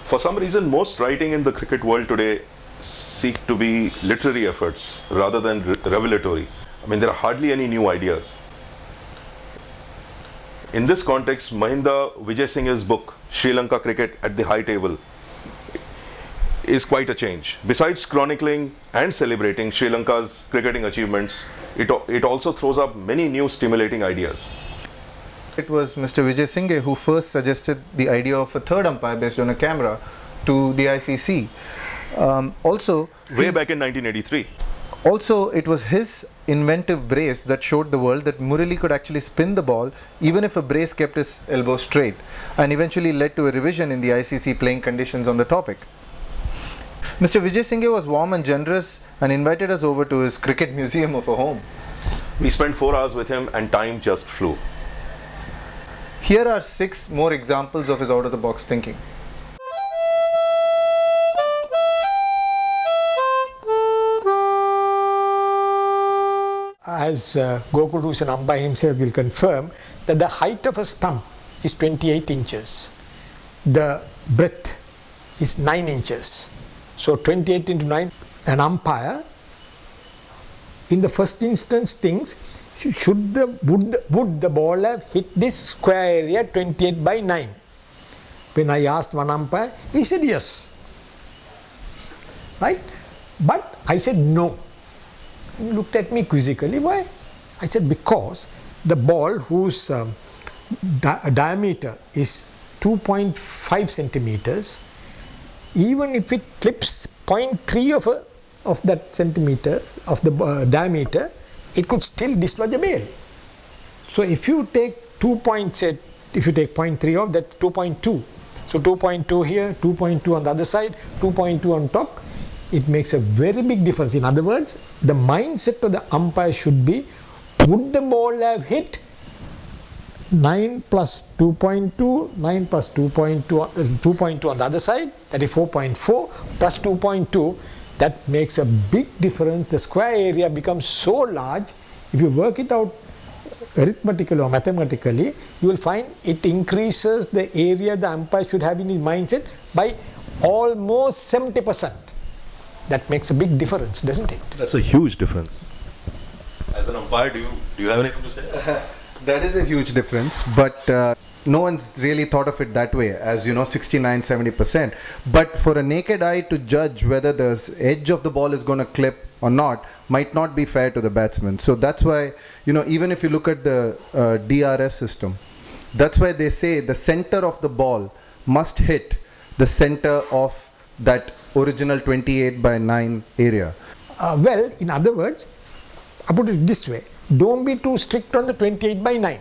For some reason, most writing in the cricket world today seek to be literary efforts rather than revelatory. I mean, there are hardly any new ideas. In this context, Mahinda Wijesinghe's book, Sri Lanka Cricket at the High Table, is quite a change. Besides chronicling and celebrating Sri Lanka's cricketing achievements, it also throws up many new stimulating ideas. It was Mr. Wijesinghe who first suggested the idea of a third umpire based on a camera to the ICC. Way back in 1983. Also, it was his inventive brace that showed the world that Murali could actually spin the ball even if a brace kept his elbow straight, and eventually led to a revision in the ICC playing conditions on the topic. Mr. Wijesinghe was warm and generous and invited us over to his cricket museum of a home. We spent 4 hours with him and time just flew. Here are 6 more examples of his out-of-the-box thinking. As Gokul, who is an umpire himself, will confirm that the height of a stump is 28 inches. The breadth is 9 inches. So 28 into 9, an umpire in the first instance thinks, would the ball have hit this square area 28 by 9? When I asked one umpire, he said yes. Right? But I said no. He looked at me quizzically. Why? I said because the ball whose diameter is 2.5 centimeters, even if it clips 0.3 of that centimeter of the diameter, it could still dislodge a bail. So if you take 2 points, if you take 0.3 off, that's 2.2. So 2.2 here, 2.2 on the other side, 2.2 on top. It makes a very big difference. In other words, the mindset of the umpire should be, would the ball have hit 9 plus 2.2, 9 plus 2.2, 2.2 on the other side, that is 4.4 plus 2.2, that makes a big difference. The square area becomes so large, if you work it out arithmetically or mathematically, you will find it increases the area the umpire should have in his mindset by almost 70%. That makes a big difference, doesn't it? That's a huge difference. As an umpire, do you have anything to say? That is a huge difference, but no one's really thought of it that way, as you know, 69-70%. But for a naked eye to judge whether the edge of the ball is going to clip or not might not be fair to the batsman. So that's why, you know, even if you look at the DRS system, that's why they say the center of the ball must hit the center of that original 28 by 9 area. Well, in other words, I put it this way, don't be too strict on the 28 by 9.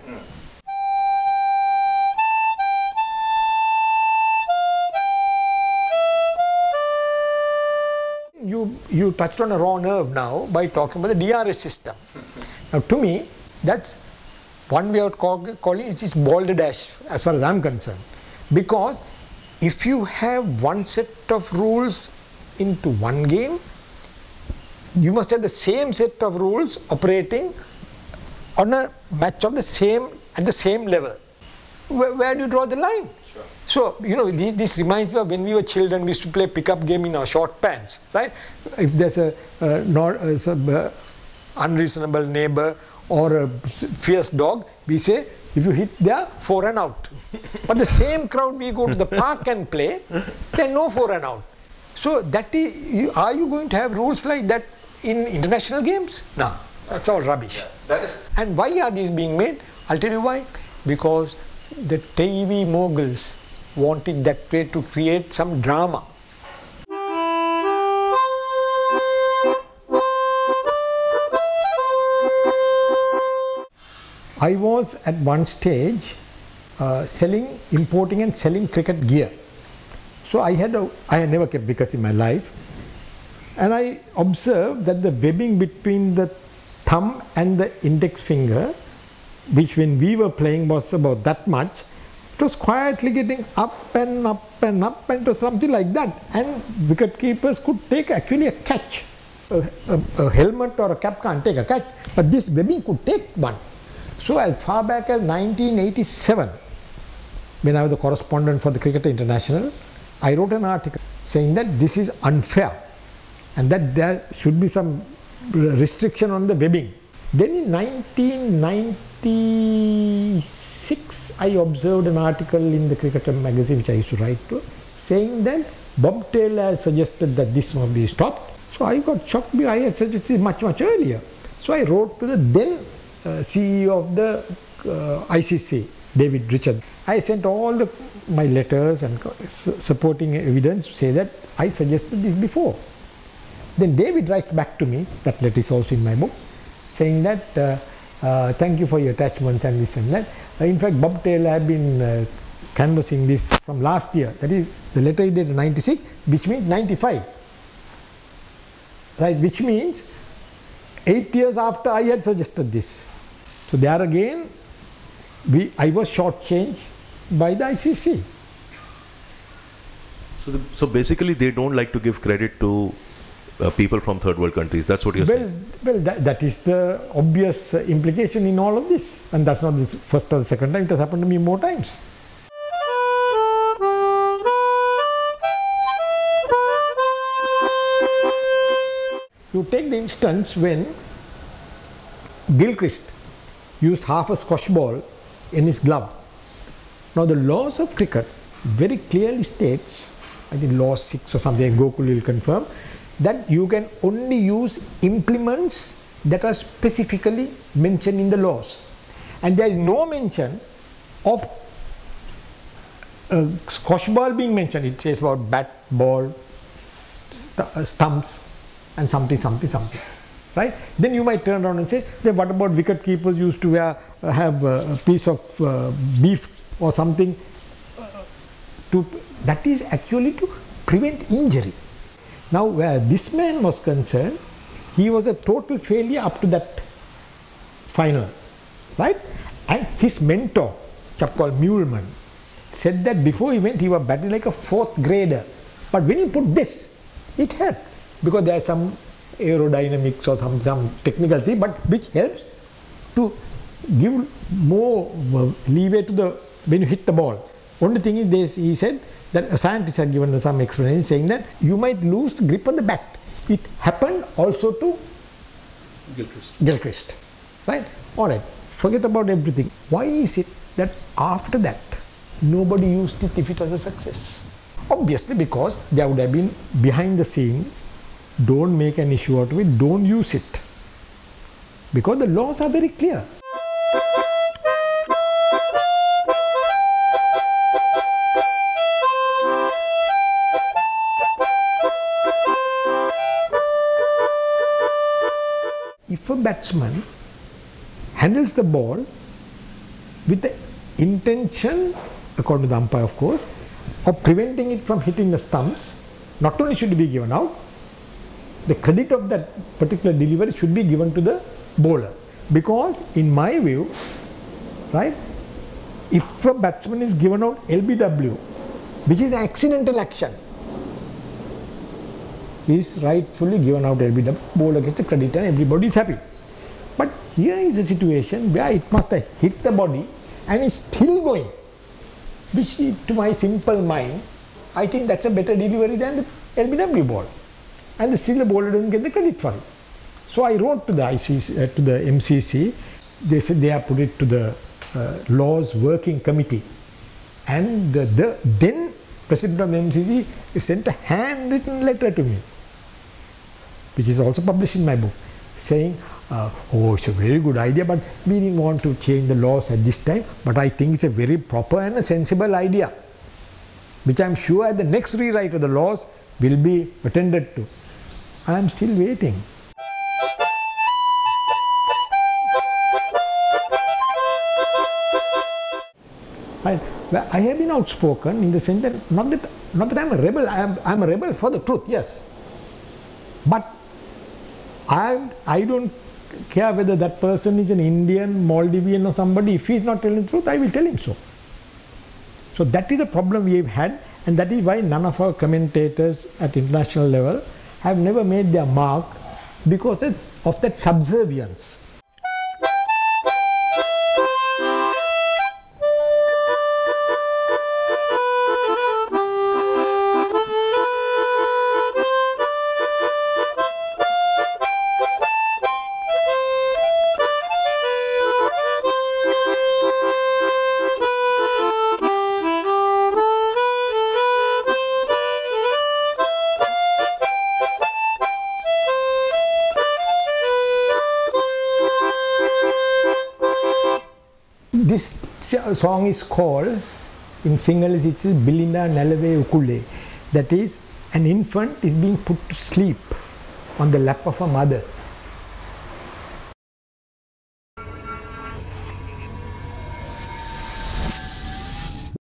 You touched on a raw nerve now by talking about the DRS system. Now to me, that's one way of calling it is balderdash as far as I'm concerned. Because if you have one set of rules into one game, you must have the same set of rules operating on a match of the same, at the same level. Where do you draw the line? Sure. So, you know, this reminds me of when we were children, we used to play pickup game in our short pants, right? If there's a unreasonable neighbor or a fierce dog, we say, if you hit there, 4 and out. But the same crowd, we go to the park and play, then no 4 and out. So that is, are you going to have rules like that in international games? No, that's all rubbish. Yeah, that is. And why are these being made? I'll tell you why. Because the TV moguls wanted that way to create some drama. I was at one stage importing and selling cricket gear. So I had never kept wickets in my life, and I observed that the webbing between the thumb and the index finger, which when we were playing was about that much, it was quietly getting up and up and up, and to something like that, and wicket keepers could take actually a catch. A helmet or a cap can't take a catch, but this webbing could take one. So as far back as 1987, when I was the correspondent for the Cricket International, I wrote an article saying that this is unfair and that there should be some restriction on the webbing. Then in 1996, I observed an article in the Cricketer magazine which I used to write to, saying that Bob Taylor has suggested that this must be stopped. So I got shocked because I had suggested much earlier. So I wrote to the then CEO of the ICC, David Richards. I sent all my letters and supporting evidence to say that I suggested this before. Then David writes back to me, that letter is also in my book, saying that thank you for your attachments and this and that. In fact, Bob Taylor had been canvassing this from last year. That is, the letter he did in 96, which means 95. Right, which means 8 years after I had suggested this. So there again, I was shortchanged by the ICC. So basically they don't like to give credit to people from third world countries. That's what you're saying? Well, that is the obvious implication in all of this. And that's not the first or the second time. It has happened to me more times. You take the instance when Gilchrist used half a squash ball in his glove. Now the laws of cricket very clearly states, I think law 6 or something, Gokul will confirm, that you can only use implements that are specifically mentioned in the laws. And there is no mention of a squash ball being mentioned. It says about bat, ball, stumps and something. Right? Then you might turn around and say, then what about wicket keepers used to have a piece of beef or something? That is actually to prevent injury. Now where this man was concerned, he was a total failure up to that final. Right? And his mentor, a chap called Muleman, said that before he went, he was batting like a 4th grader. But when you put this, it helped. Because there are some aerodynamics or some technical thing, but which helps to give more leeway to when you hit the ball. Only thing is this, he said that a scientist had given some explanation saying that you might lose the grip on the bat. It happened also to Gilchrist. Right? Alright, forget about everything. Why is it that after that nobody used it if it was a success? Obviously because there would have been behind the scenes, don't make an issue out of it, don't use it. Because the laws are very clear. If a batsman handles the ball with the intention, according to the umpire of course, of preventing it from hitting the stumps, not only should it be given out, the credit of that particular delivery should be given to the bowler. Because in my view, right, if a batsman is given out LBW, which is an accidental action, he is rightfully given out LBW, bowler gets the credit and everybody is happy. But here is a situation where it must have hit the body and is still going, which to my simple mind, I think that's a better delivery than the LBW ball. And still the bowler doesn't get the credit for it. So I wrote to the ICC, to the MCC. They said they have put it to the laws working committee, and the then president of the MCC sent a handwritten letter to me, which is also published in my book, saying, oh, it's a very good idea, but we didn't want to change the laws at this time, but I think it's a very proper and a sensible idea, which I'm sure at the next rewrite of the laws will be attended to. I am still waiting. I have been outspoken in the sense that not that I'm a rebel. I'm a rebel for the truth, yes. But I don't care whether that person is an Indian, Maldivian or somebody. If he's not telling the truth, I will tell him so. So that is the problem we have had, and that is why none of our commentators at international level have never made their mark, because of that subservience. this song is called, in Sinhalese it is Bilinda Nalave Ukule. That is, an infant is being put to sleep on the lap of a mother.